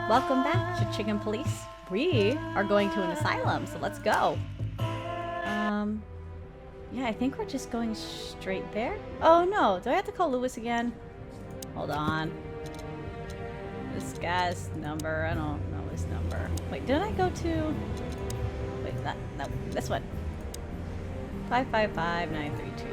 Welcome back to Chicken Police. We are going to an asylum, so let's go. Yeah, I think we're just going straight there. Oh no, do I have to call Lewis again? Hold on. This guy's number, I don't know his number. Wait, did I go to... Wait, no, this one. 555-932.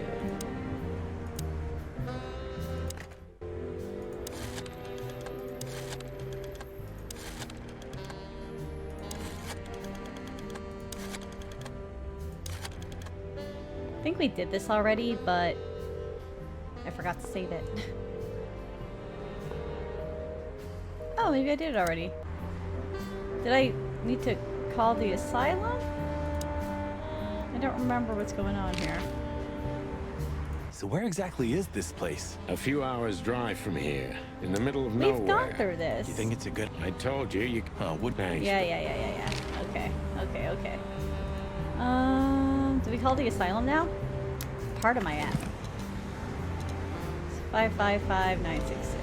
I think we did this already, but I forgot to save it. Oh, maybe I did it already. Did I need to call the asylum? I don't remember what's going on here. So where exactly is this place? A few hours drive from here, in the middle of nowhere. We've gone through this. You think it's a good... I told you, you... Oh, would nice. Yeah. Okay. Do we call the asylum now? It's part of my app. It's 555966.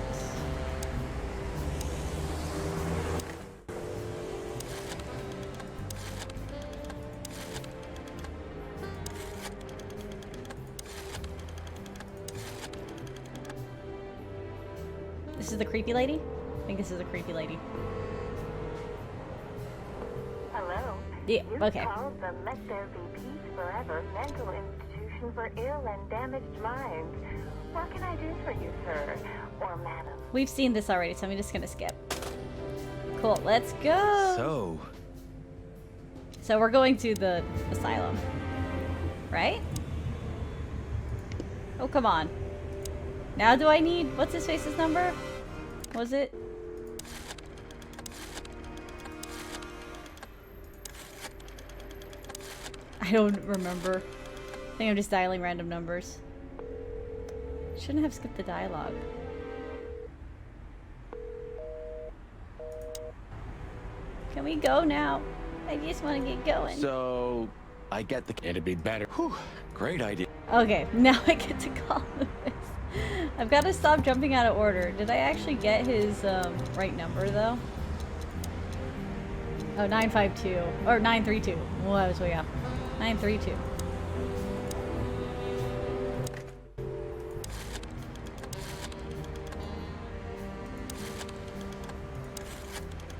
This is the creepy lady? I think this is a creepy lady. Hello. Yeah, You okay. called the Let There Be Peace Forever mental institution for ill and damaged minds. What can I do for you, sir? Or madam? We've seen this already, so I'm just gonna skip. Cool, let's go! So we're going to the asylum. Right? Oh, come on. Now do I need... What's his face's number? Was it? I don't remember. I think I'm just dialing random numbers. Shouldn't have skipped the dialogue. Can we go now? I just want to get going. So, I get the... It'd be better. Whew, great idea. Okay, now I get to call Lewis. I've got to stop jumping out of order. Did I actually get his right number though? Oh, 952 or 932. Well, I was way off. 932.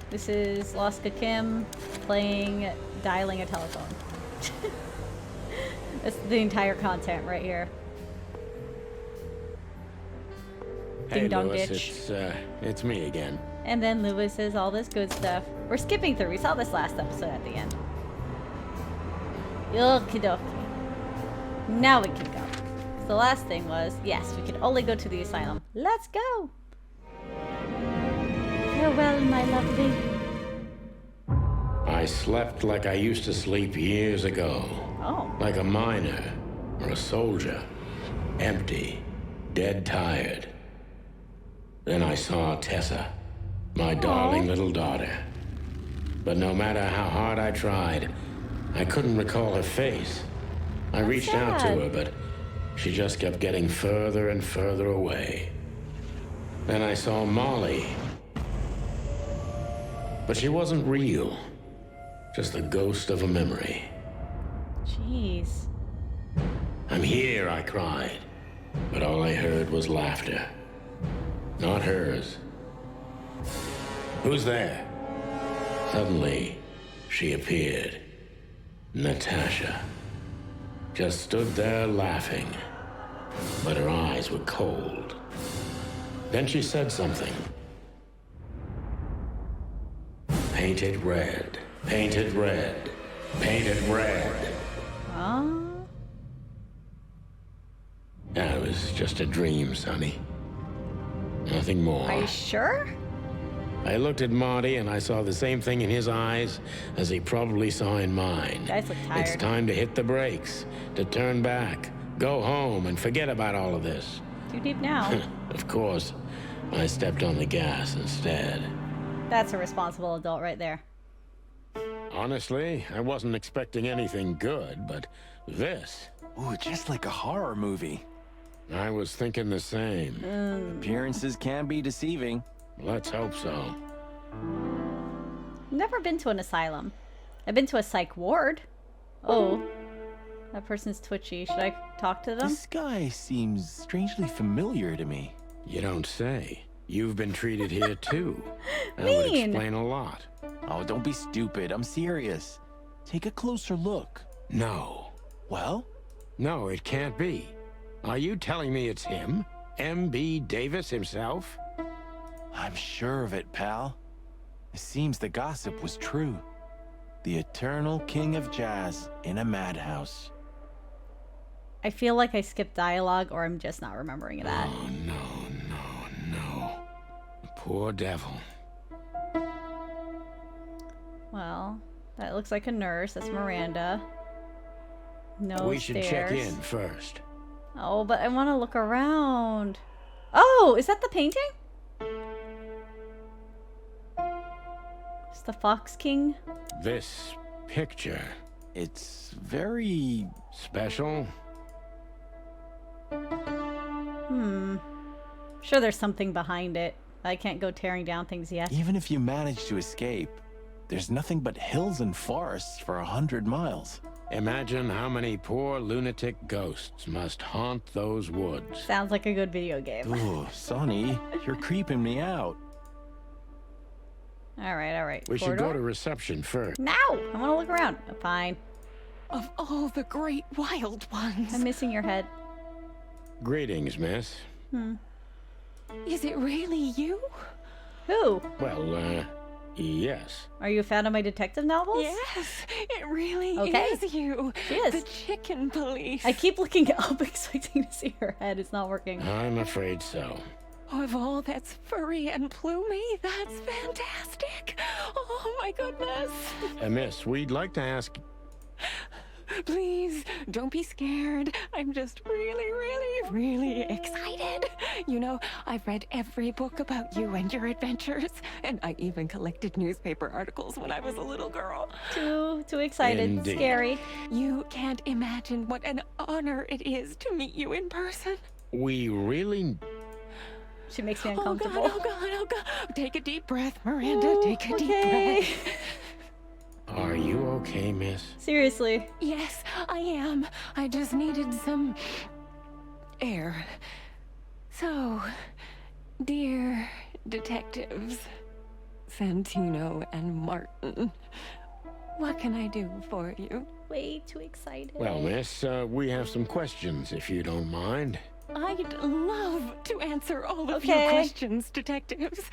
This is Laska Kim playing dialing a telephone. That's the entire content right here. Hey, Ding dong Lewis, ditch. it's me again. And then Lewis says all this good stuff. We're skipping through. We saw this last episode at the end. Okie dokie. Now we can go. The last thing was, yes, we can only go to the asylum. Let's go! Farewell, my lovely. I slept like I used to sleep years ago. Oh. Like a miner or a soldier. Empty. Dead tired. Then I saw Tessa. My darling little daughter. But no matter how hard I tried, I couldn't recall her face. I reached out to her, but she just kept getting further and further away. Then I saw Molly. But she wasn't real. Just the ghost of a memory. Jeez. I'm here, I cried. But all I heard was laughter. Not hers. Who's there? Suddenly, she appeared. Natasha. Just stood there laughing. But her eyes were cold. Then she said something. Painted red. Painted red. Painted red. Oh. That was just a dream, Sonny. Nothing more. Are you sure? I looked at Marty and I saw the same thing in his eyes as he probably saw in mine. Guys look tired. It's time to hit the brakes, to turn back, go home and forget about all of this. Too deep now. Of course, I stepped on the gas instead. That's a responsible adult right there. Honestly, I wasn't expecting anything good, but this... Ooh, just like a horror movie. I was thinking the same. Appearances can be deceiving. Let's hope so. Never been to an asylum. I've been to a psych ward. Oh. That person's twitchy. Should I talk to them? This guy seems strangely familiar to me. You don't say. You've been treated here too. That would Mean. explain a lot. Oh, don't be stupid. I'm serious. Take a closer look. No. Well? No, it can't be. Are you telling me it's him? M.B. Davis himself? I'm sure of it, pal. It seems the gossip was true. The eternal king of jazz in a madhouse. I feel like I skipped dialogue or I'm just not remembering that. Oh, no. The poor devil. Well, that looks like a nurse. That's Miranda. No We should stairs. check in first. Oh, but I want to look around. Oh, is that the painting? It's the Fox King. This picture. It's very... Special? Sure, there's something behind it. I can't go tearing down things yet. Even if you manage to escape, there's nothing but hills and forests for 100 miles. Imagine how many poor lunatic ghosts must haunt those woods. Sounds like a good video game. Ooh, Sonny, you're creeping me out. All right. We should go Corridor? to reception first. Now! I want to look around. Oh, fine. Of all the great wild ones. I'm missing your head. Greetings, miss. Is it really you? Who? Well, yes. Are you a fan of my detective novels? Yes, it really Okay. is you. She is. The chicken police. I keep looking up expecting to see her head. It's not working. I'm afraid so. Of all that's furry and plumy, that's fantastic. Oh my goodness. Miss, we'd like to ask... Please, don't be scared. I'm just really excited. You know, I've read every book about you and your adventures, and I even collected newspaper articles when I was a little girl. Too excited. Indeed. Scary. You can't imagine what an honor it is to meet you in person. We really... She makes me Oh uncomfortable. God, oh God. Take a deep breath, Miranda. Ooh, Take a deep okay. breath. Are you okay, miss? Seriously. Yes, I am. I just needed some air. So, dear detectives, Santino and Martin, what can I do for you? Way too excited. Well, miss, we have some questions, if you don't mind. I'd love to answer all of Okay. your questions, detectives.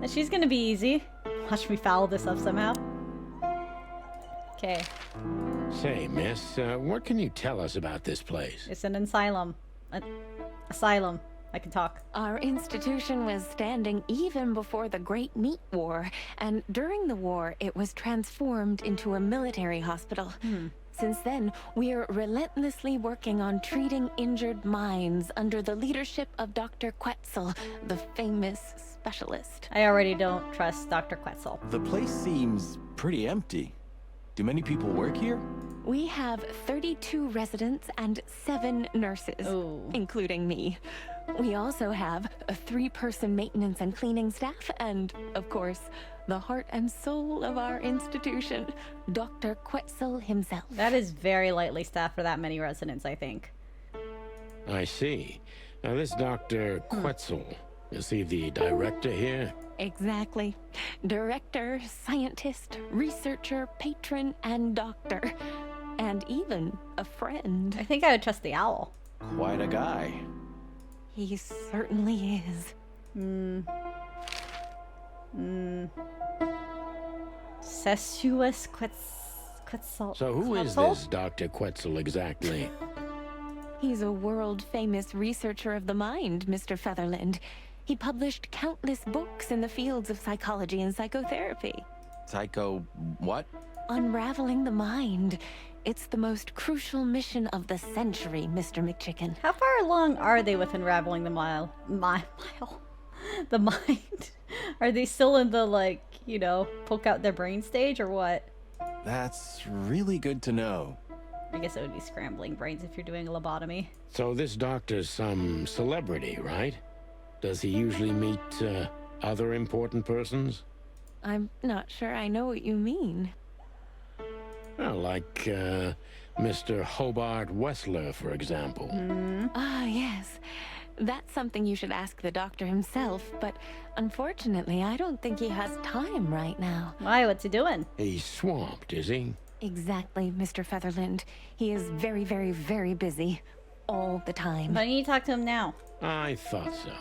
She's gonna be easy. Watch me foul this up somehow. Okay. Say, miss, what can you tell us about this place? It's an asylum. Asylum. I can talk. Our institution was standing even before the Great Meat War, and during the war, it was transformed into a military hospital. Since then, we're relentlessly working on treating injured minds under the leadership of Dr. Quetzal, the famous specialist. I already don't trust Dr. Quetzal. The place seems pretty empty. Do many people work here? We have 32 residents and 7 nurses, Ooh. including me. We also have a 3-person maintenance and cleaning staff, and, of course, the heart and soul of our institution, Dr. Quetzal himself. That is very lightly staffed for that many residents, I think. I see. Now, this Dr. Quetzal, is he the director here? Exactly. Director, scientist, researcher, patron, and doctor. And even a friend. I think I would trust the owl. Quite a guy. He certainly is. Sessuous Quetzal. So who is Quetzal? this Dr. Quetzal exactly? He's a world-famous researcher of the mind, Mr. Featherland. He published countless books in the fields of psychology and psychotherapy. Psycho... what? Unraveling the mind. It's the most crucial mission of the century, Mr. McChicken. How far along are they with unraveling the the mind? Are they still in the, like, you know, poke out their brain stage or what? That's really good to know. I guess it would be scrambling brains if you're doing a lobotomy. So this doctor's some celebrity, right? Does he usually meet, Other important persons? I'm not sure I know what you mean. Well, like, Mr. Hobart Wessler, for example. Ah, yes. That's something you should ask the doctor himself, but unfortunately, I don't think he has time right now. Why? What's he doing? He's swamped, is he? Exactly, Mr. Featherland. He is very, very, very busy. All the time. Why don't you talk to him now? I thought so.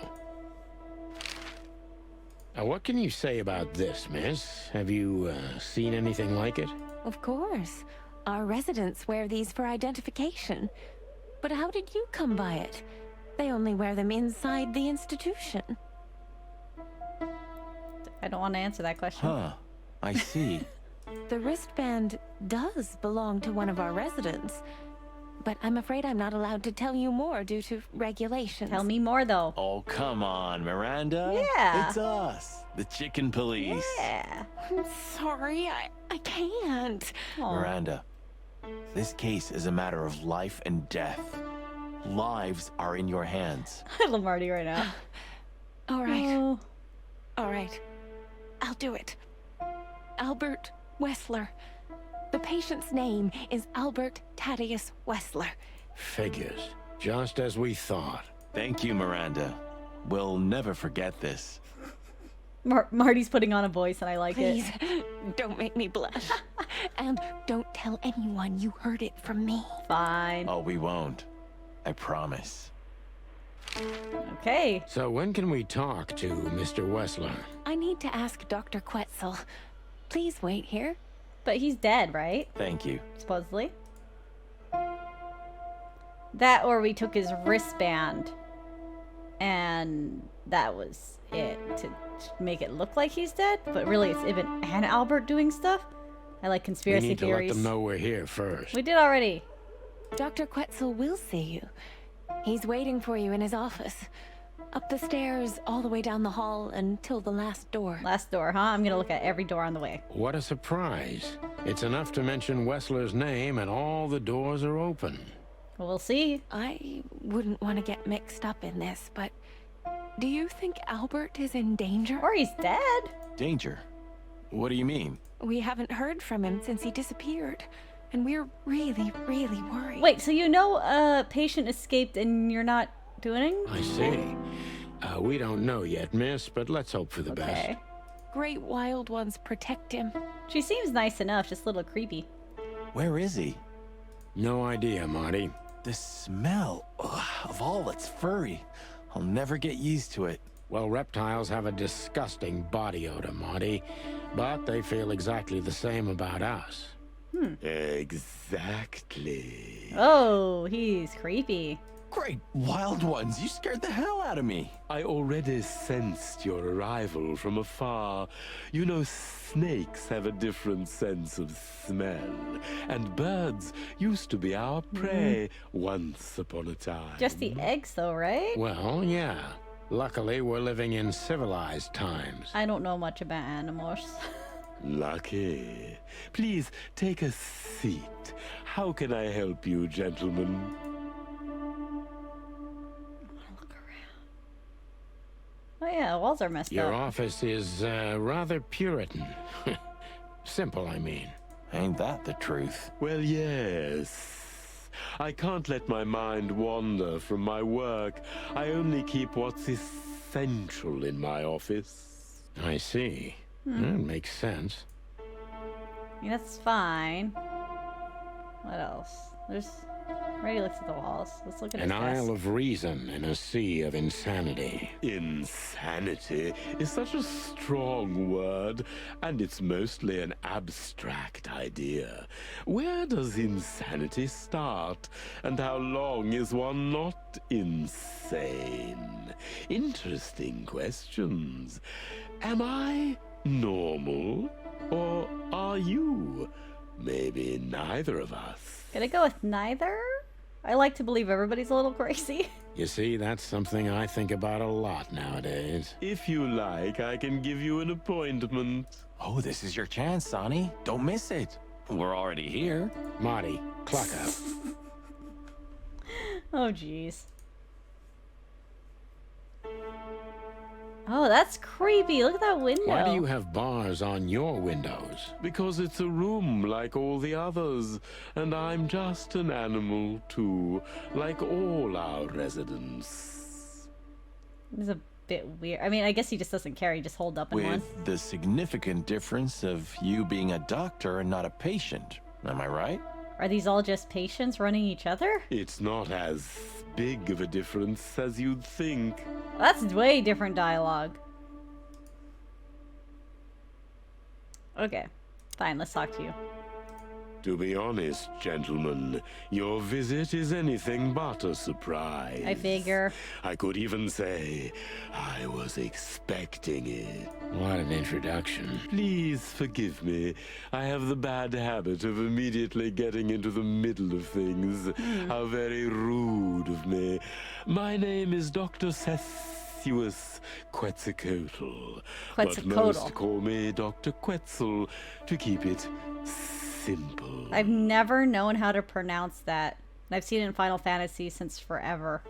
What can you say about this, miss? Have you, seen anything like it? Of course. Our residents wear these for identification. But how did you come by it? They only wear them inside the institution. I don't want to answer that question. Huh. I see. The wristband does belong to one of our residents. But I'm afraid I'm not allowed to tell you more due to regulations. Tell me more, though. Oh, come on, Miranda. Yeah. It's us, the Chicken Police. Yeah. I'm sorry, I can't. Aw. Miranda, this case is a matter of life and death. Lives are in your hands. I love Marty right now. All right, Oh. all right. I'll do it. Albert Wessler. The patient's name is Albert Thaddeus Wessler. Figures. Just as we thought. Thank you, Miranda. We'll never forget this. Marty's putting on a voice, and I like Please, it. don't make me blush. And don't tell anyone you heard it from me. Fine. Oh, we won't. I promise. Okay. So when can we talk to Mr. Wessler? I need to ask Dr. Quetzal. Please wait here. But he's dead, right? Thank you. Supposedly. That, or we took his wristband. And that was it. To make it look like he's dead. But really, it's Ibn and Albert doing stuff. I like We conspiracy need to theories. let them know we're here first. We did already. Dr. Quetzal will see you. He's waiting for you in his office. Up the stairs, all the way down the hall, until the last door. Last door, huh? I'm gonna look at every door on the way. What a surprise. It's enough to mention Wessler's name and all the doors are open. Well, we'll see. I wouldn't want to get mixed up in this, but do you think Albert is in danger? Or he's dead. Danger? What do you mean? We haven't heard from him since he disappeared, and we're really, really worried. Wait, so you know a patient escaped and you're not doing I see. We don't know yet, miss, but let's hope for the Okay. best. Great wild ones protect him. She seems nice enough, just a little creepy. Where is he? No idea, Marty. The smell of all that's furry. I'll never get used to it. Well, reptiles have a disgusting body odor, Marty, but they feel exactly the same about us. Exactly. Oh, he's creepy. Great wild ones, you scared the hell out of me. I already sensed your arrival from afar. You know, snakes have a different sense of smell. And birds used to be our prey once upon a time. Just the eggs, though, right? Well, yeah. Luckily, we're living in civilized times. I don't know much about animals. Lucky. Please take a seat. How can I help you, gentlemen? Look around. Oh yeah, the walls are messed Your up. office is rather Puritan. Simple, I mean. Ain't that the truth? Well, yes. I can't let my mind wander from my work. I only keep what's essential in my office. I see. That makes sense. I mean, that's fine. What else? There's... Already looks at the walls. Let's look at his An desk. isle of reason in a sea of insanity. Insanity is such a strong word, and it's mostly an abstract idea. Where does insanity start, and how long is one not insane? Interesting questions. Am I normal, or are you? Maybe neither of us. Gonna go with neither? I like to believe everybody's a little crazy. You see, that's something I think about a lot nowadays. If you like, I can give you an appointment. Oh, this is your chance, Sonny. Don't miss it. We're already here. Marty, clock up. Oh, jeez. Oh, that's creepy. Look at that window. Why do you have bars on your windows? Because it's a room like all the others, and I'm just an animal too, like all our residents. It's a bit weird. I mean, I guess he just doesn't care. He just holed up in one. With the significant difference of you being a doctor and not a patient. Am I right? Are these all just patients running each other? It's not as big of a difference as you'd think. That's way different dialogue. Okay. Fine, let's talk to you. To be honest, gentlemen, your visit is anything but a surprise. I figure. I could even say I was expecting it. What an introduction. Please forgive me. I have the bad habit of immediately getting into the middle of things. How very rude of me. My name is Dr. Cethuus Quetzalcoatl. But Quetzalcoatl. most call me Dr. Quetzal to keep it simple. I've never known how to pronounce that. And I've seen it in Final Fantasy since forever.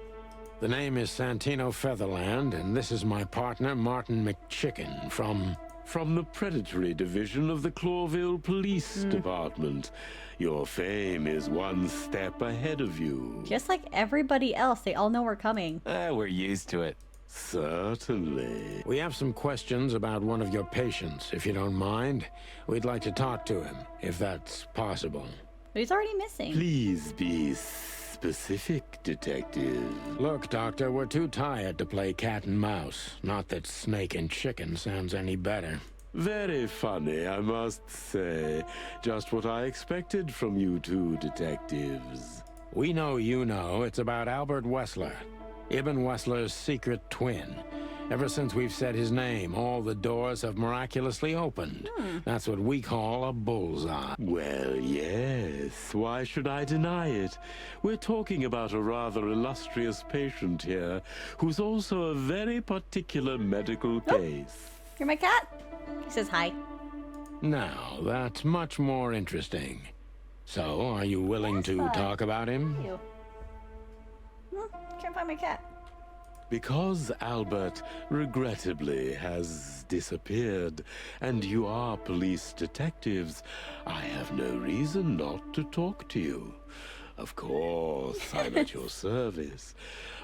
The name is Santino Featherland, and this is my partner, Martin McChicken, From the predatory division of the Clawville Police Department. Your fame is one step ahead of you. Just like everybody else, they all know we're coming. We're used to it. Certainly. We have some questions about one of your patients, if you don't mind. We'd like to talk to him, if that's possible. But he's already missing. Please be specific, Detective. Look, Doctor, we're too tired to play cat and mouse. Not that snake and chicken sounds any better. Very funny, I must say. Just what I expected from you two detectives. We know you know it's about Albert Wessler, Ibn Wessler's secret twin. Ever since we've said his name, all the doors have miraculously opened. That's what we call a bullseye. Well, yes. Why should I deny it? We're talking about a rather illustrious patient here, who's also a very particular medical case. You're my cat? He says hi. Now, that's much more interesting. So, are you willing to talk about him? You. Can't find my cat. Because Albert, regrettably, has disappeared, and you are police detectives, I have no reason not to talk to you. Of course, I'm at your service.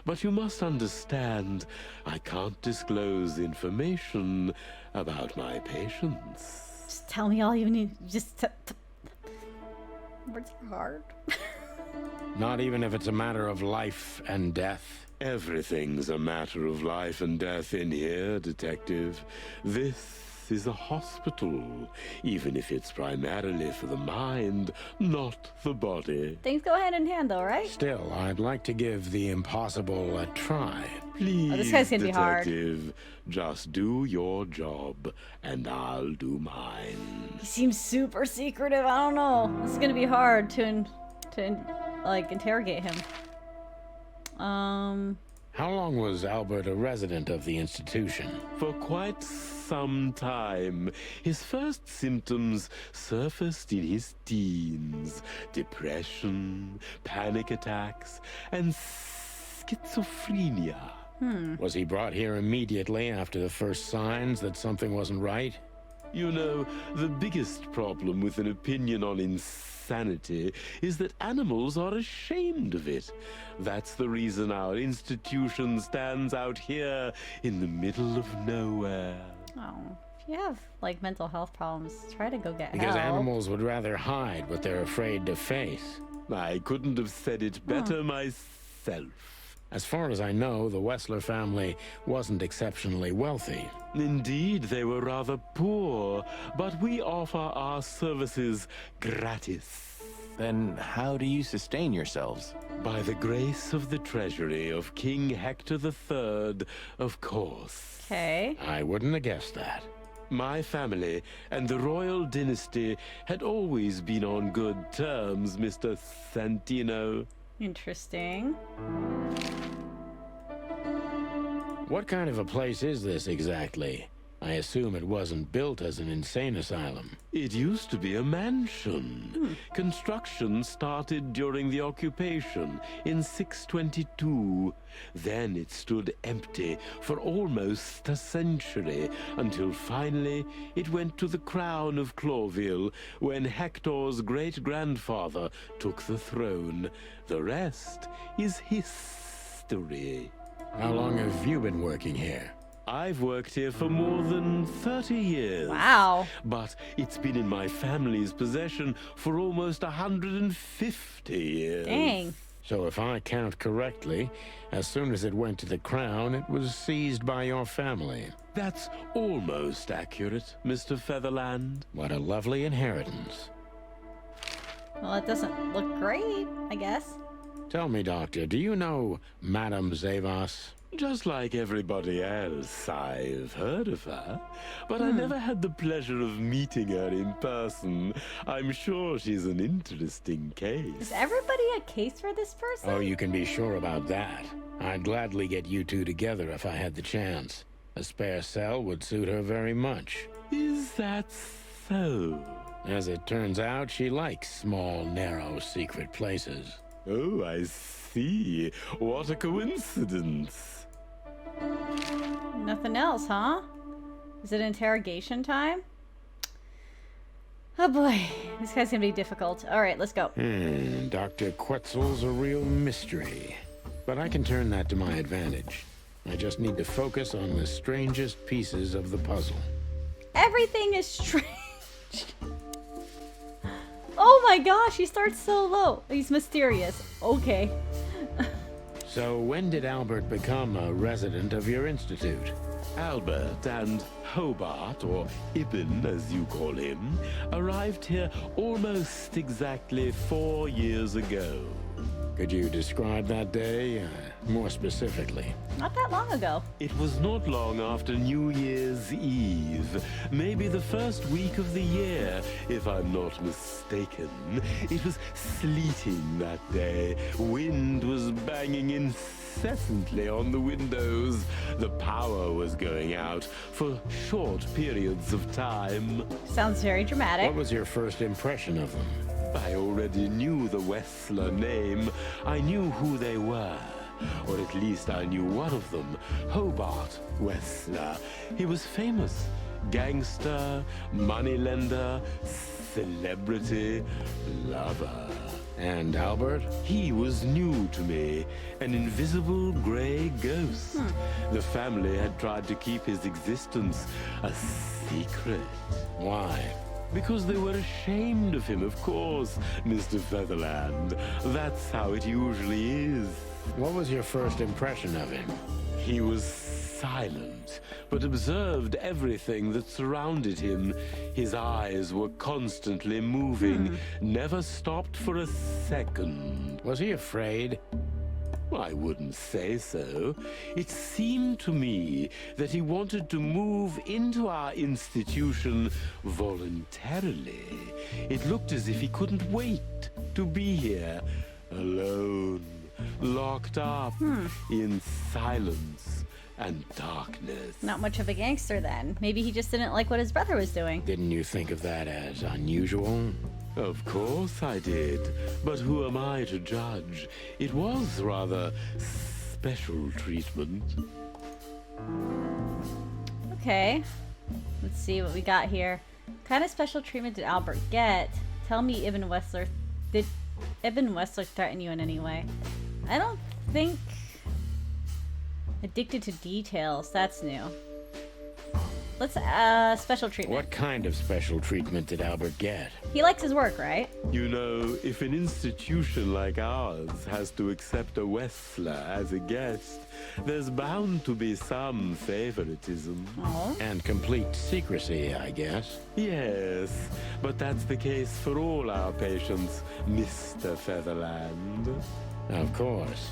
But you must understand, I can't disclose information about my patients. Just tell me all you need. Just words are hard. Not even if it's a matter of life and death? Everything's a matter of life and death in here, Detective. This is a hospital, even if it's primarily for the mind, not the body. Things go hand in hand, though, right? Still, I'd like to give the impossible a try. Please, this guy's gonna be hard. Detective, just do your job, and I'll do mine. He seems super secretive. I don't know. This is gonna be hard to like interrogate him. How long was Albert a resident of the institution? For quite some time. His first symptoms surfaced in his teens. Depression, panic attacks, and schizophrenia. Was he brought here immediately after the first signs that something wasn't right? You know, the biggest problem with an opinion on insanity is that animals are ashamed of it. That's the reason our institution stands out here in the middle of nowhere. Oh, if you have like mental health problems, try to go get Because help. animals would rather hide what they're afraid to face. I couldn't have said it better myself. As far as I know, the Wessler family wasn't exceptionally wealthy. Indeed, they were rather poor, but we offer our services gratis. Then how do you sustain yourselves? By the grace of the treasury of King Hector III, of course. Okay. I wouldn't have guessed that. My family and the royal dynasty had always been on good terms, Mr. Santino. Interesting. What kind of a place is this exactly? I assume it wasn't built as an insane asylum. It used to be a mansion. Construction started during the occupation in 622. Then it stood empty for almost a century, until finally it went to the crown of Clawville when Hector's great-grandfather took the throne. The rest is history. How long have you been working here? I've worked here for more than 30 years. Wow. But it's been in my family's possession for almost 150 years. Dang. So if I count correctly, as soon as it went to the crown, it was seized by your family. That's almost accurate, Mr. Featherland. What a lovely inheritance. Well, it doesn't look great, I guess. Tell me, Doctor, do you know Madame Zavas? Just like everybody else, I've heard of her, but I never had the pleasure of meeting her in person. I'm sure she's an interesting case. Is everybody a case for this person? Oh, you can be sure about that. I'd gladly get you two together if I had the chance. A spare cell would suit her very much. Is that so? As it turns out, she likes small, narrow, secret places. Oh, I see. What a coincidence. Nothing else, huh? Is it interrogation time? Oh boy, this guy's gonna be difficult. Alright, let's go. Dr. Quetzal's a real mystery. But I can turn that to my advantage. I just need to focus on the strangest pieces of the puzzle. Everything is strange. Oh my gosh, he starts so low. He's mysterious. Okay. So when did Albert become a resident of your institute? Albert and Hobart, or Ibn as you call him, arrived here almost exactly 4 years ago. Could you describe that day more specifically? Not that long ago. It was not long after New Year's Eve, maybe the first week of the year, if I'm not mistaken. It was sleeting that day. Wind was banging incessantly on the windows. The power was going out for short periods of time. Sounds very dramatic. What was your first impression of them? I already knew the Wessler name. I knew who they were. Or at least I knew one of them, Hobart Wessler. He was famous. Gangster, moneylender, celebrity, lover. And Albert? He was new to me, an invisible gray ghost. The family had tried to keep his existence a secret. Why? Because they were ashamed of him, of course, Mr. Featherland. That's how it usually is. What was your first impression of him? He was silent, but observed everything that surrounded him. His eyes were constantly moving, never stopped for a second. Was he afraid? I wouldn't say so. It seemed to me that he wanted to move into our institution voluntarily. It looked as if he couldn't wait to be here, alone, locked up in silence and darkness. Not much of a gangster then. Maybe he just didn't like what his brother was doing. Didn't you think of that as unusual? Of course I did, but who am I to judge? It was rather special treatment. Okay. Let's see what we got here. What kind of special treatment did Albert get? Tell me Ibn Wessler. Did Ibn Wessler threaten you in any way? I don't think... Addicted to details. That's new. Let's, special treatment. What kind of special treatment did Albert get? He likes his work, right? You know, if an institution like ours has to accept a Wessler as a guest, there's bound to be some favoritism. Oh. And complete secrecy, I guess. Yes, but that's the case for all our patients, Mr. Featherland. Of course.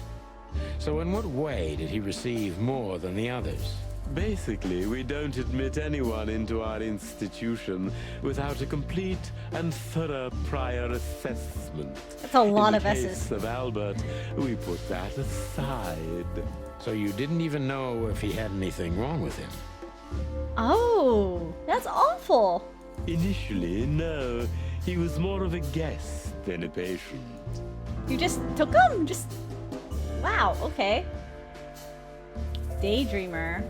So in what way did he receive more than the others? Basically, we don't admit anyone into our institution without a complete and thorough prior assessment. That's a lot of In the S's. case of Albert, we put that aside. So you didn't even know if he had anything wrong with him? Oh, that's awful. Initially, no. He was more of a guest than a patient. You just took him? Just. Wow, okay. Daydreamer.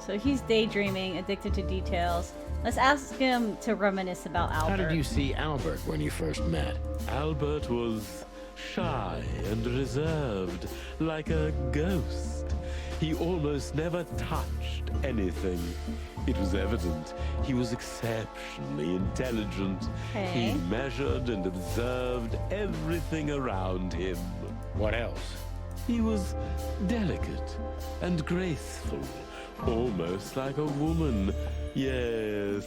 So he's daydreaming, addicted to details. Let's ask him to reminisce about Albert. How did you see Albert when you first met? Albert was shy and reserved, like a ghost. He almost never touched anything. It was evident he was exceptionally intelligent. Okay. He measured and observed everything around him. What else? He was delicate and graceful, almost like a woman. Yes.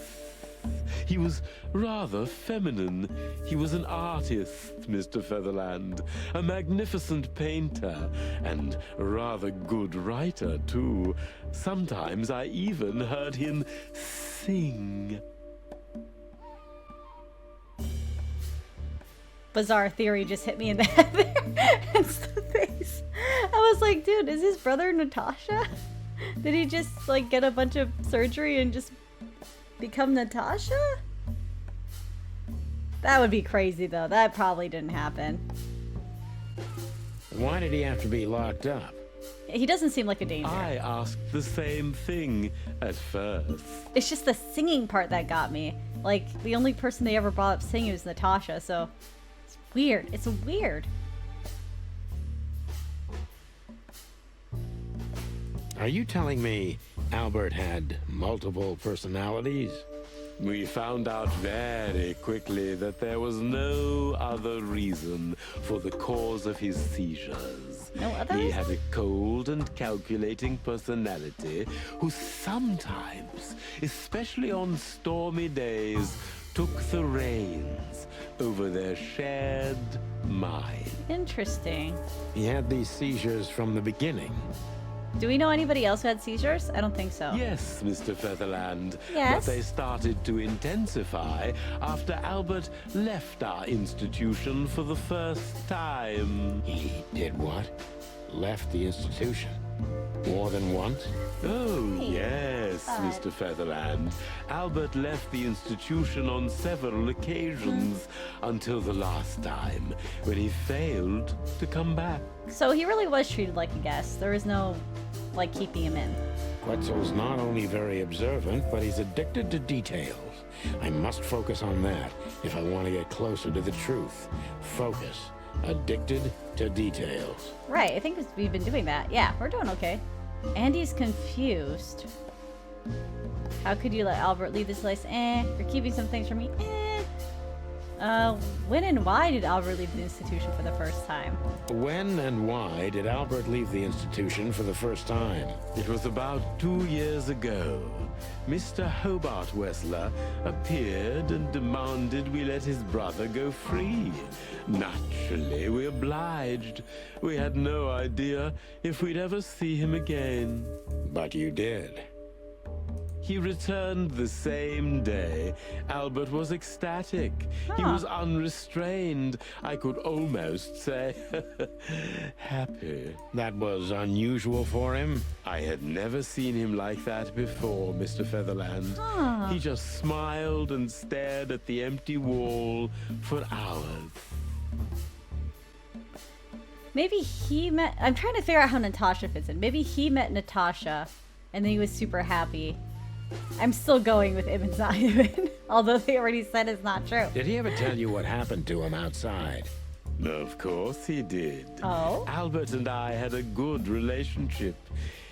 He was rather feminine. He was an artist, Mr. Featherland, a magnificent painter, and a rather good writer, too. Sometimes I even heard him sing. Bizarre theory just hit me in the head there. It's the face. I was like, dude, is his brother Natasha? Did he just like get a bunch of surgery and just become Natasha? That would be crazy though. That probably didn't happen. Why did he have to be locked up? He doesn't seem like a danger. I asked the same thing at first. It's just the singing part that got me. Like, the only person they ever brought up singing was Natasha, so it's weird. It's weird. Are you telling me Albert had multiple personalities? We found out very quickly that there was no other reason for the cause of his seizures. No other He reason? had a cold and calculating personality who sometimes, especially on stormy days, took the reins over their shared mind. Interesting. He had these seizures from the beginning. Do we know anybody else who had seizures? I don't think so. Yes, Mr. Featherland. Yes? But they started to intensify after Albert left our institution for the first time. He did what? Left the institution? More than once? Oh, yes, Mr. Featherland. Albert left the institution on several occasions until the last time, when he failed to come back. So he really was treated like a guest. There was no, like, keeping him in. Quetzal's not only very observant, but he's addicted to details. I must focus on that if I want to get closer to the truth. Focus. Addicted to details. Right, I think we've been doing that. Yeah, we're doing okay. Andy's confused. How could you let Albert leave this place? You're keeping some things from me? When and why did Albert leave the institution for the first time? When and why did Albert leave the institution for the first time? It was about 2 years ago. Mr. Hobart Wessler appeared and demanded we let his brother go free. Naturally, we obliged. We had no idea if we'd ever see him again. But you did. He returned the same day. Albert was ecstatic. He was unrestrained. I could almost say happy. That was unusual for him? I had never seen him like that before, Mr. Featherland. He just smiled and stared at the empty wall for hours. Maybe he met... I'm trying to figure out how Natasha fits in. Maybe he met Natasha, and then he was super happy. I'm still going with Ibn Zayman, although they already said it's not true. Did he ever tell you what happened to him outside? Of course he did. Oh? Albert and I had a good relationship.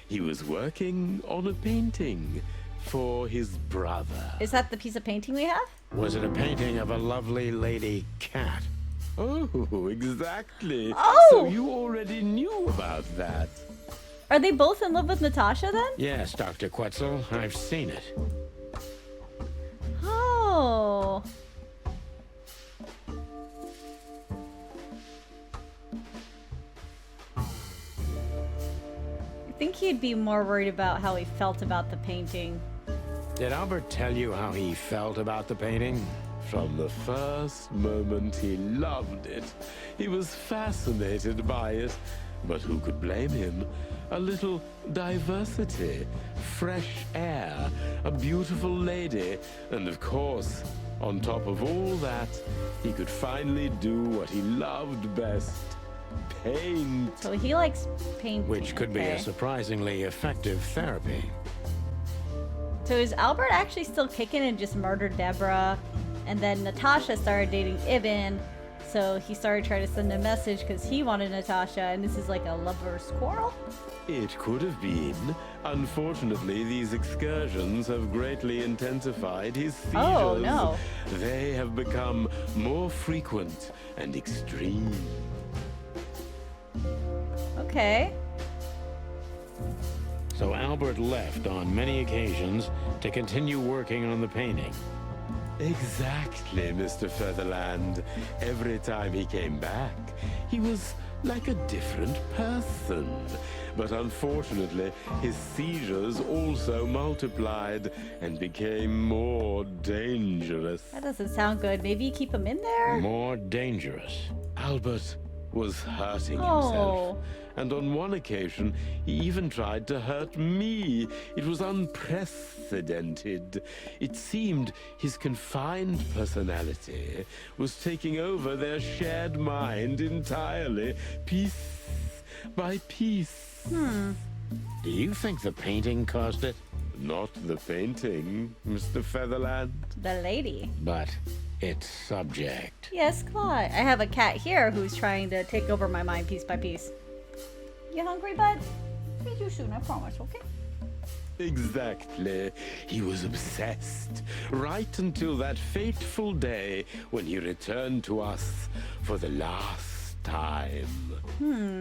He was working on a painting for his brother. Is that the piece of painting we have? Was it a painting of a lovely lady cat? Oh, exactly. Oh! So you already knew about that. Are they both in love with Natasha then? Yes, Dr. Quetzal, I've seen it. Oh. I think he'd be more worried about how he felt about the painting. Did Albert tell you how he felt about the painting? From the first moment, he loved it. He was fascinated by it. But who could blame him? A little diversity, fresh air, a beautiful lady, and of course, on top of all that, he could finally do what he loved best. Paint. So he likes painting. Which could be okay. a surprisingly effective therapy. So is Albert actually still kicking and just murdered Deborah? And then Natasha started dating Ibn, so he started trying to send a message because he wanted Natasha, and this is like a lover's quarrel? It could have been. Unfortunately, these excursions have greatly intensified his seizures. Oh, no. They have become more frequent and extreme. Okay. So Albert left on many occasions to continue working on the painting. Exactly, Mr. Featherland. Every time he came back, he was like a different person. But unfortunately, his seizures also multiplied and became more dangerous. That doesn't sound good. Maybe you keep him in there? More dangerous. Albert was hurting Oh. himself. And on one occasion, he even tried to hurt me. It was unprecedented. It seemed his confined personality was taking over their shared mind entirely, piece by piece. Do you think the painting caused it? Not the painting, Mr. Featherland. The lady. But its subject. Yes, Claude. I have a cat here who's trying to take over my mind piece by piece. You hungry, bud? Feed you soon, I promise, okay? Exactly. He was obsessed, right until that fateful day when he returned to us for the last time.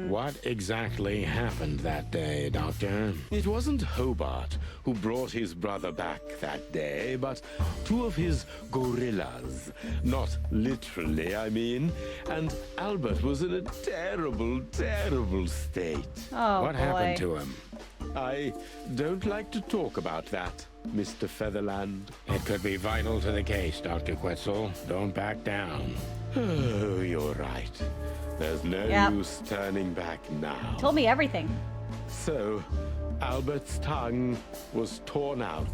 What exactly happened that day, Doctor? It wasn't Hobart who brought his brother back that day, but two of his gorillas. Not literally, I mean. And Albert was in a terrible, terrible state. Oh, What boy. happened to him? I don't like to talk about that, Mr. Featherland. It could be vital to the case, Dr. Quetzal. Don't back down. Oh, you're right. There's no Yep. use turning back now. Told me everything. So, Albert's tongue was torn out,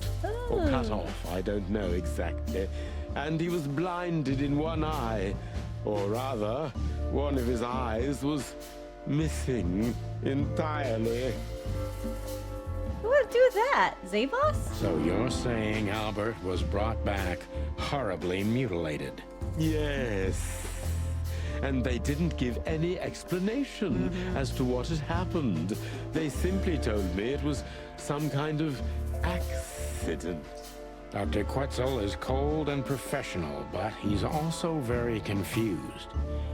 or cut Oh. off, I don't know exactly. And he was blinded in one eye, or rather, one of his eyes was missing entirely. Who would do that? Zavos? So you're saying Albert was brought back horribly mutilated? Yes. And they didn't give any explanation as to what had happened. They simply told me it was some kind of accident. Dr. Quetzal is cold and professional, but he's also very confused.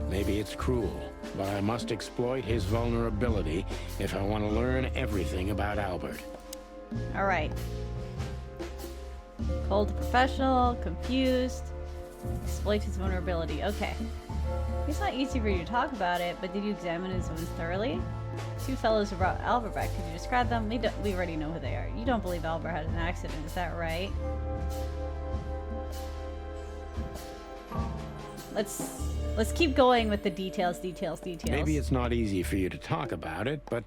Maybe it's cruel, but I must exploit his vulnerability if I want to learn everything about Albert. All right. Cold to professional, confused, exploit his vulnerability. Okay. It's not easy for you to talk about it, but did you examine his wounds thoroughly? Two fellows who brought Albert back. Could you describe them? We already know who they are. You don't believe Albert had an accident, is that right? Let's keep going with the details. Maybe it's not easy for you to talk about it, but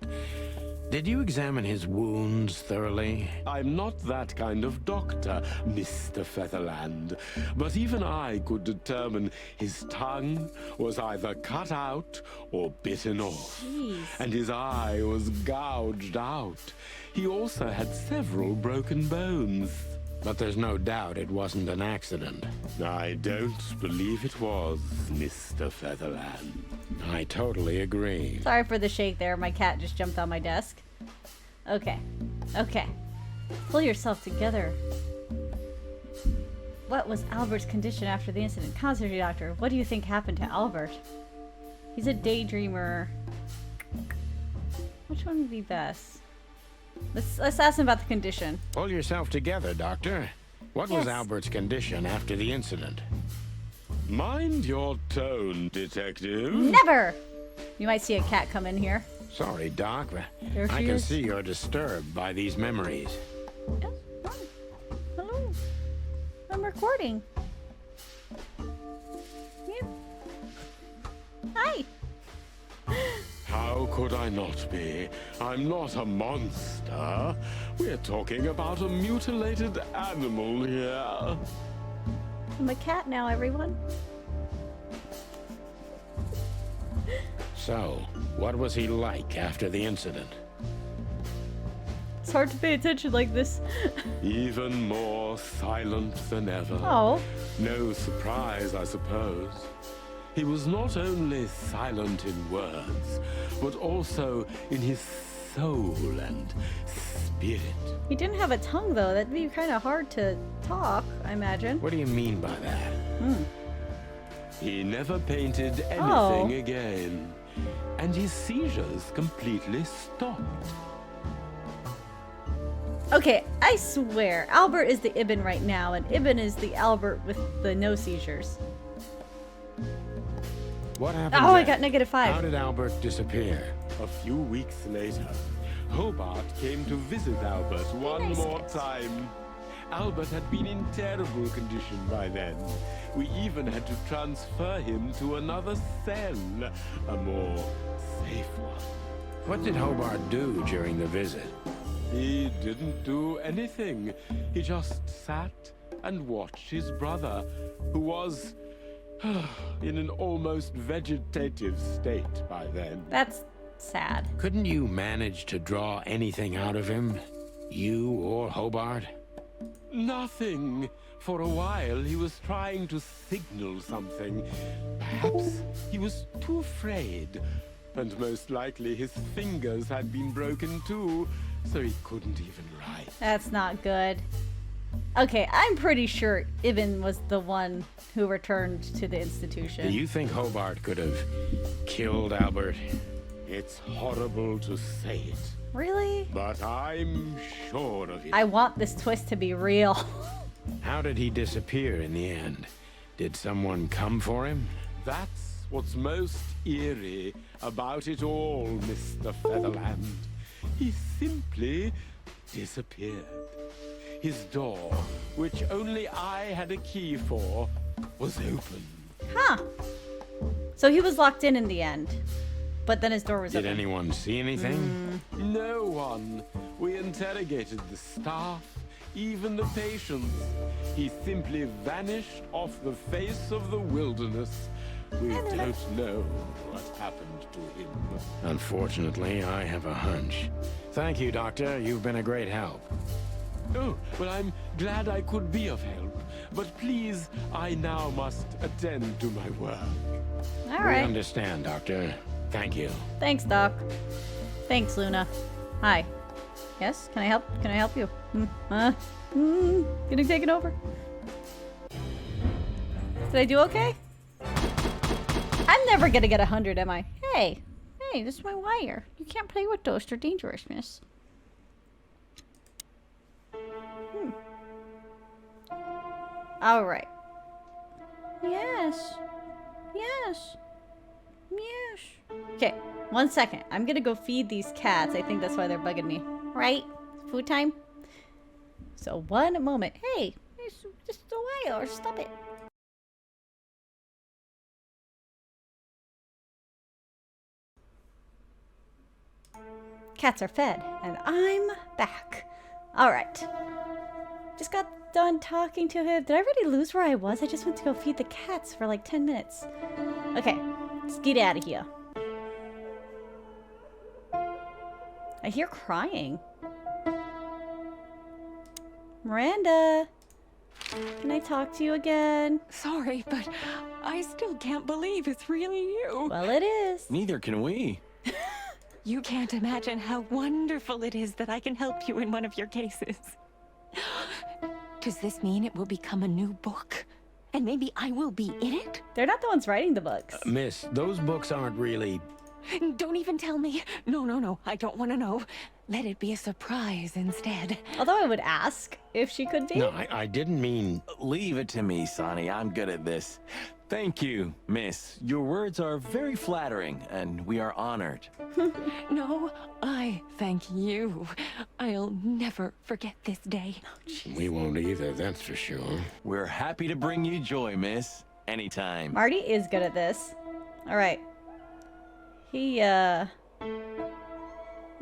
did you examine his wounds thoroughly? I'm not that kind of doctor, Mr. Featherland. But even I could determine his tongue was either cut out or bitten off. Jeez. And his eye was gouged out. He also had several broken bones. But there's no doubt it wasn't an accident. I don't believe it was, Mr. Featherland. I totally agree. Sorry for the shake there. My cat just jumped on my desk. Okay. Pull yourself together. What was Albert's condition after the incident? Concentrate, doctor. What do you think happened to Albert? He's a daydreamer. Which one would be best? Let's ask him about the condition. Pull yourself together, Doctor. What was Yes. Albert's condition after the incident? Mind your tone, detective. Never! You might see a cat come in here. Sorry, Doc. There I she can is. see you're disturbed by these memories. Yes, hi. Hello. I'm recording. Yeah. Hi. How could I not be? I'm not a monster. We're talking about a mutilated animal here. I'm a cat now, everyone. So, what was he like after the incident? It's hard to pay attention like this. Even more silent than ever. Oh. No surprise, I suppose. He was not only silent in words, but also in his soul and spirit. He didn't have a tongue, though. That'd be kind of hard to talk, I imagine. What do you mean by that? He never painted anything Oh. again, and his seizures completely stopped. Okay, I swear, Albert is the Ibn right now, and Ibn is the Albert with the no seizures. What happened? Oh, I then? got -5. How did Albert disappear? A few weeks later, Hobart came to visit Albert one nice more guys. time. Albert had been in terrible condition by then. We even had to transfer him to another cell, a more safe one. What did Hobart do during the visit? He didn't do anything. He just sat and watched his brother, who was in an almost vegetative state by then. That's sad. Couldn't you manage to draw anything out of him? You or Hobart? Nothing. For a while, he was trying to signal something. Perhaps he was too afraid. And most likely his fingers had been broken too, so he couldn't even write. That's not good. Okay, I'm pretty sure Ibn was the one who returned to the institution. Do you think Hobart could have killed Albert? It's horrible to say it, Really? but I'm sure of it. I want this twist to be real. How did he disappear in the end? Did someone come for him? That's what's most eerie about it all, Mr. Featherland. He simply disappeared. His door, which only I had a key for, was open. Huh. So he was locked in the end. But then his door was Did open. anyone see anything? No one. We interrogated the staff, even the patients. He simply vanished off the face of the wilderness. We don't know what happened to him. Unfortunately, I have a hunch. Thank you, Doctor. You've been a great help. Oh, well, I'm glad I could be of help. But please, I now must attend to my work. All We right. understand, Doctor. Thank you. Thanks, Doc. Thanks, Luna. Hi. Yes? Can I help? Can I help you? Getting taken over? Did I do okay? I'm never gonna get 100, am I? Hey! Hey, this is my wire. You can't play with those. They're dangerous, miss. Alright. Yes. Yes. Yes. Okay, 1 second. I'm gonna go feed these cats. I think that's why they're bugging me. Right? Food time? So, 1 moment. Hey! It's just a while. Stop it. Cats are fed, and I'm back. Alright. Just got done talking to him. Did I already lose where I was? I just went to go feed the cats for like 10 minutes. Okay, let's get out of here. I hear crying. Miranda, can I talk to you again? Sorry, but I still can't believe it's really you. Well, it is. Neither can we. You can't imagine how wonderful it is that I can help you in one of your cases. Does this mean it will become a new book? And maybe I will be in it? They're not the ones writing the books. Miss, those books aren't really... Don't even tell me. No. I don't want to know. Let it be a surprise instead. Although I would ask if she could be. No, I didn't mean... Leave it to me, Sonny. I'm good at this. Thank you, miss. Your words are very flattering, and we are honored. No, I thank you. I'll never forget this day. We won't either, that's for sure. We're happy to bring you joy, miss. Anytime. Marty is good at this. Alright. He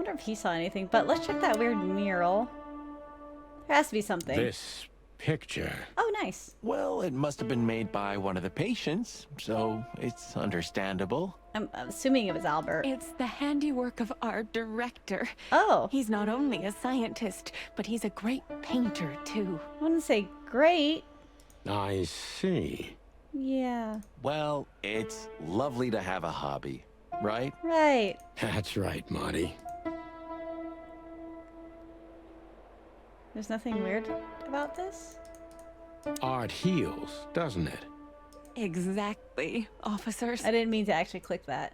wonder if he saw anything, but let's check that weird mural. There has to be something. This picture. Oh, nice. Well, it must have been made by one of the patients, so it's understandable. I'm assuming it was Albert. It's the handiwork of our director. Oh, He's not only a scientist, but he's a great painter, too. I wouldn't say great. I see. Yeah, Well, it's lovely to have a hobby, right? right. That's right, Marty. There's nothing weird about this? Art heals, doesn't it? Exactly, officers. I didn't mean to actually click that.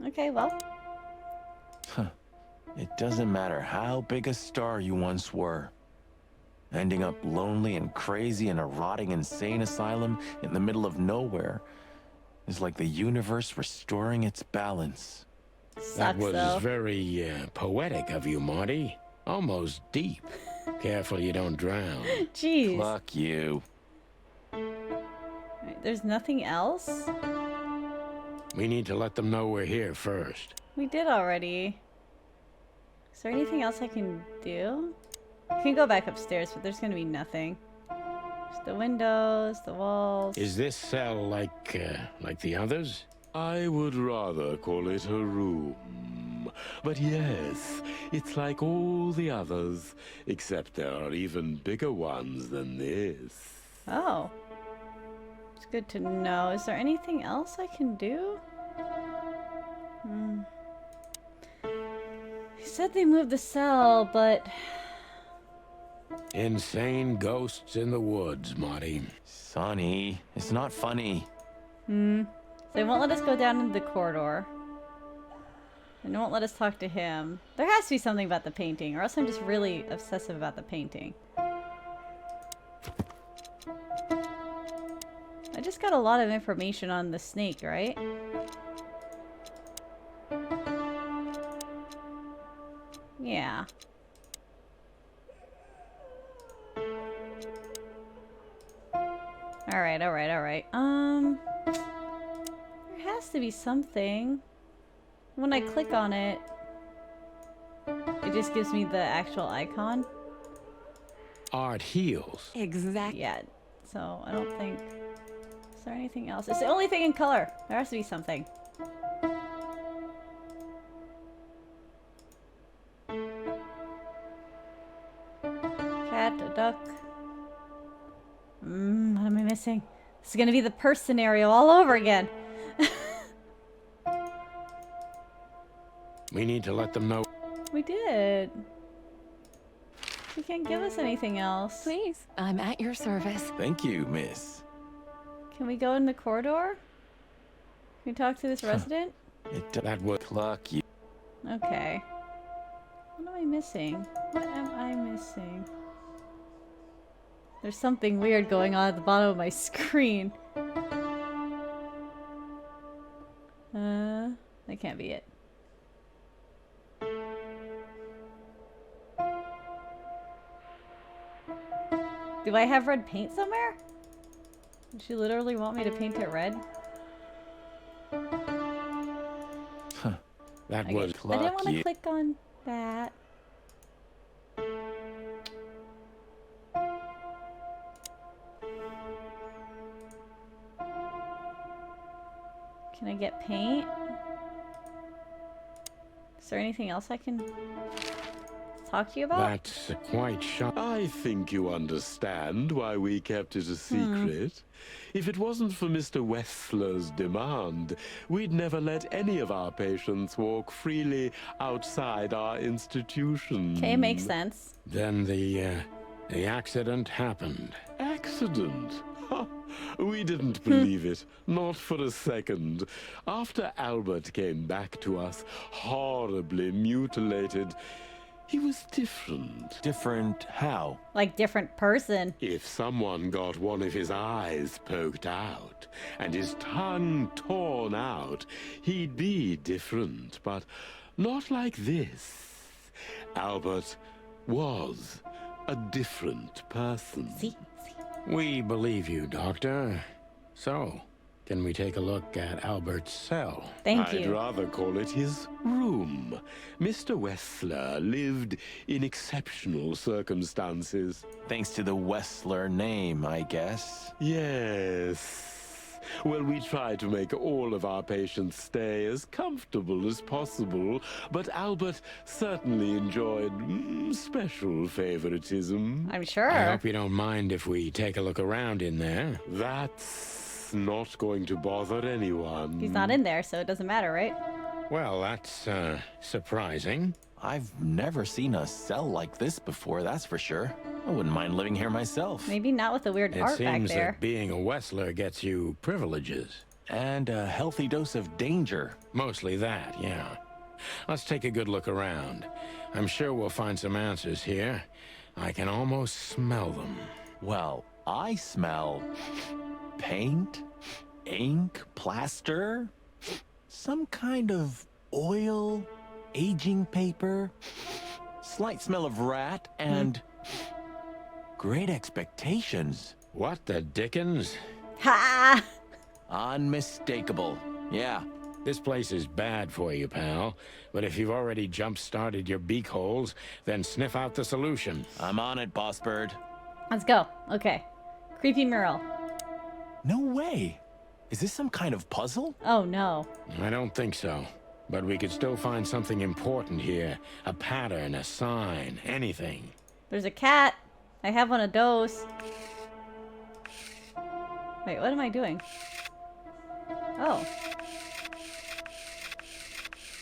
Okay, well. It doesn't matter how big a star you once were. Ending up lonely and crazy in a rotting insane asylum in the middle of nowhere is like the universe restoring its balance. That Sucks, was though. very poetic of you, Marty. Almost deep. Careful you don't drown. Jeez. Fuck you. Right, there's nothing else? We need to let them know we're here first. We did already. Is there anything else I can do? I can go back upstairs, but there's gonna be nothing. Just the windows, the walls. Is this cell like the others? I would rather call it a room. But yes, it's like all the others, except there are even bigger ones than this. Oh. It's good to know. Is there anything else I can do? He said they moved the cell, but... Insane ghosts in the woods, Marty. Sonny, it's not funny. They won't let us go down into the corridor. And won't let us talk to him. There has to be something about the painting, or else I'm just really obsessive about the painting. I just got a lot of information on the snake, right? Yeah. Alright, alright, alright. There has to be something. When I click on it, it just gives me the actual icon. Art heals. Exactly. Yeah, so I don't think... Is there anything else? It's the only thing in color. There has to be something. Cat, a duck. What am I missing? This is gonna be the purse scenario all over again. We need to let them know. We did. You can't give us anything else. Please, I'm at your service. Thank you, miss. Can we go in the corridor? Can we talk to this resident? That would Cluck you. Okay. What am I missing? What am I missing? There's something weird going on at the bottom of my screen. That can't be it. Do I have red paint somewhere? Did she literally want me to paint it red? that I was didn't want to you. click on that. Can I get paint? Is there anything else I can talk to you about? That's quite shocking. I think you understand why we kept it a secret. If it wasn't for Mr. Wessler's demand, we'd never let any of our patients walk freely outside our institution. Okay, makes sense. Then the accident happened. Accident? Ha! We didn't believe it, not for a second. After Albert came back to us, horribly mutilated, he was different. Different how? Like different person. If someone got one of his eyes poked out and his tongue torn out, he'd be different, but not like this. Albert was a different person. See? We believe you, Doctor. So, reckon we take a look at Albert's cell. Thank I'd you. rather call it his room. Mr. Wessler lived in exceptional circumstances. Thanks to the Wessler name, I guess. Yes. Well, we try to make all of our patients stay as comfortable as possible, but Albert certainly enjoyed special favoritism. I'm sure. I hope you don't mind if we take a look around in there. That's not going to bother anyone. He's not in there, so it doesn't matter, right? Well, that's surprising. I've never seen a cell like this before, that's for sure. I wouldn't mind living here myself. Maybe not with the weird It art back seems there. that being a Wessler gets you privileges. And a healthy dose of danger. Mostly that, yeah. Let's take a good look around. I'm sure we'll find some answers here. I can almost smell them. Well, I smell paint, ink, plaster, some kind of oil, aging paper, slight smell of rat, and great expectations. What the dickens? Ha! Unmistakable. Yeah. This place is bad for you, pal. But if you've already jump-started your beak holes, then sniff out the solution. I'm on it, Boss Bird. Let's go. Okay. Creepy mural. No way. Is this some kind of puzzle? Oh no. I don't think so. But we could still find something important here. A pattern, a sign, anything. There's a cat. I have one of those. Wait, what am I doing? Oh.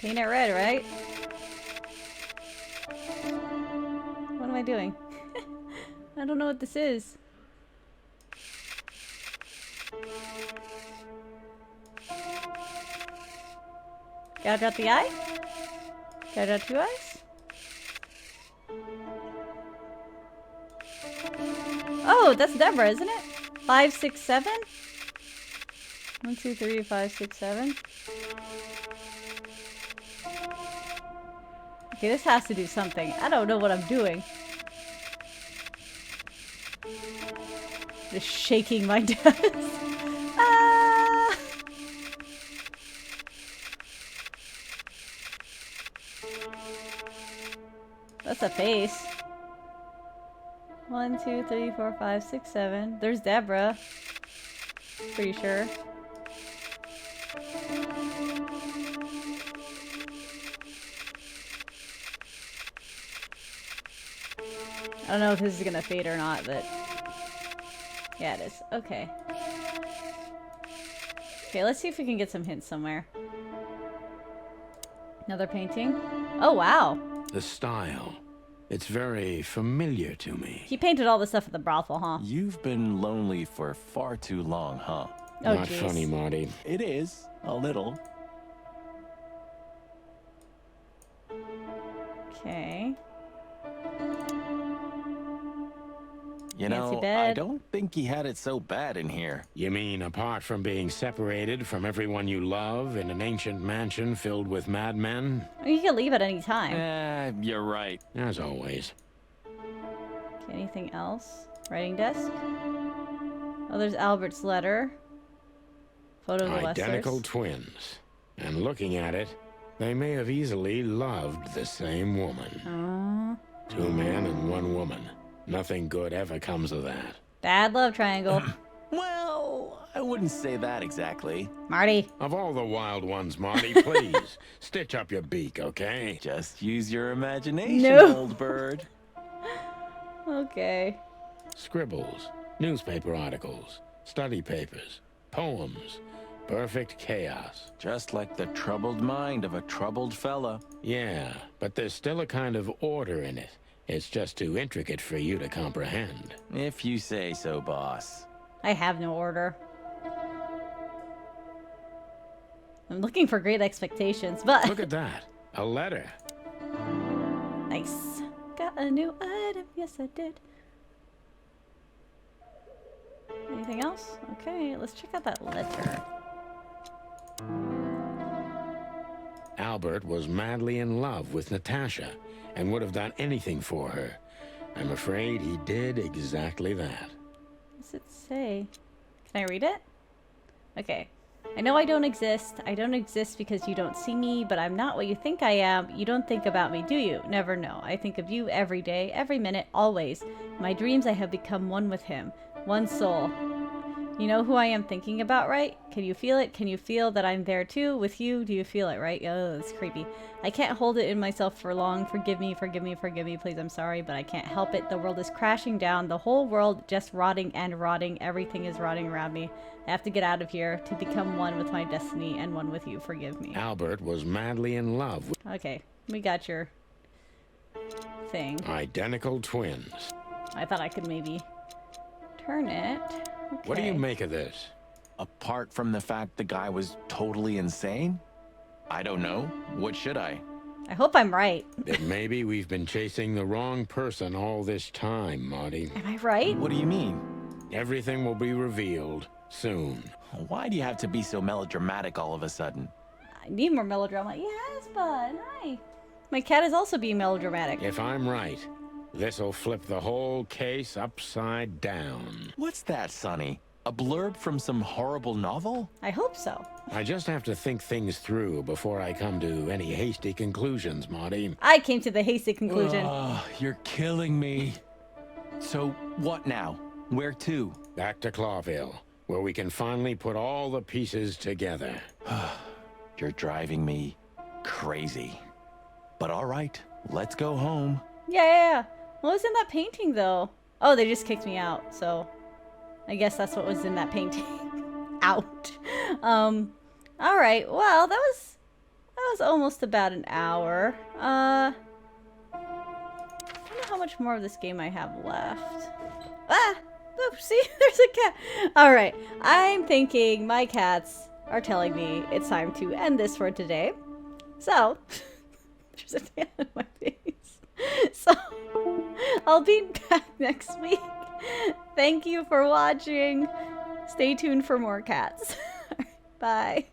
Paint it red, right? What am I doing? I don't know what this is. Gotta dot the eye? Gotta dot two eyes? Oh, that's Deborah, isn't it? 5, 6, 7? 1, 2, 3, 5, 6, 7. Okay, this has to do something. I don't know what I'm doing. Just shaking my desk. Ah! That's a face. 1, 2, 3, 4, 5, 6, 7. There's Deborah. Pretty sure. I don't know if this is gonna fade or not, but yeah, it is. Okay. Okay, let's see if we can get some hints somewhere. Another painting. Oh wow! The style. It's very familiar to me. He painted all the stuff at the brothel, huh? You've been lonely for far too long, huh? Oh, Not jeez. funny, Marty. It is. A little. Okay. You Fancy know, I bed. don't think he had it so bad in here. You mean apart from being separated from everyone you love in an ancient mansion filled with madmen? You can leave at any time. You're right. As always. Okay, anything else? Writing desk. Oh, there's Albert's letter. Photo of the Identical Westlers. twins. And looking at it, they may have easily loved the same woman. 2 men and 1 woman. Nothing good ever comes of that. Bad love triangle. Well, I wouldn't say that exactly. Marty. Of all the wild ones, Marty, please, stitch up your beak, okay? Just use your imagination, No. old bird. Okay. Scribbles, newspaper articles, study papers, poems. Perfect chaos. Just like the troubled mind of a troubled fella. Yeah, but there's still a kind of order in it. It's just too intricate for you to comprehend. If you say so, boss. I have no order. I'm looking for great expectations, but Look at that. A letter. nice. Got a new item. Yes, I did. Anything else? Okay, let's check out that letter. Albert was madly in love with Natasha and would have done anything for her. I'm afraid he did exactly that. What does it say? Can I read it? Okay. I know I don't exist. I don't exist because you don't see me, but I'm not what you think I am. You don't think about me, do you? Never know. I think of you every day, every minute, always. In my dreams, I have become one with him. One soul. You know who I am thinking about, right? Can you feel it? Can you feel that I'm there too with you? Do you feel it, right? Oh, it's creepy. I can't hold it in myself for long. Forgive me, forgive me, forgive me. Please, I'm sorry, but I can't help it. The world is crashing down. The whole world just rotting and rotting. Everything is rotting around me. I have to get out of here to become one with my destiny and one with you. Forgive me. Albert was madly in love with Okay, we got your thing. identical twins. I thought I could maybe turn it. Okay. What do you make of this? Apart from the fact the guy was totally insane? I don't know. What should I? I hope I'm right. That maybe we've been chasing the wrong person all this time, Marty. Am I right? What do you mean? Everything will be revealed soon. Why do you have to be so melodramatic all of a sudden? I need more melodrama. Yes, bud. Hi. My cat is also being melodramatic. If I'm right, this'll flip the whole case upside down. What's that, Sonny? A blurb from some horrible novel? I hope so. I just have to think things through before I come to any hasty conclusions, Marty. I came to the hasty conclusion. Oh, you're killing me. So, what now? Where to? Back to Clawville, where we can finally put all the pieces together. You're driving me crazy. But all right, let's go home. Yeah. What was in that painting, though? Oh, they just kicked me out, so I guess that's what was in that painting. Out. All right. Well, that was almost about an hour. I don't know how much more of this game I have left. Ah! Oh, see? There's a cat. All right. I'm thinking my cats are telling me it's time to end this for today. So, there's a tan on my face. So, I'll be back next week. Thank you for watching. Stay tuned for more cats. Bye.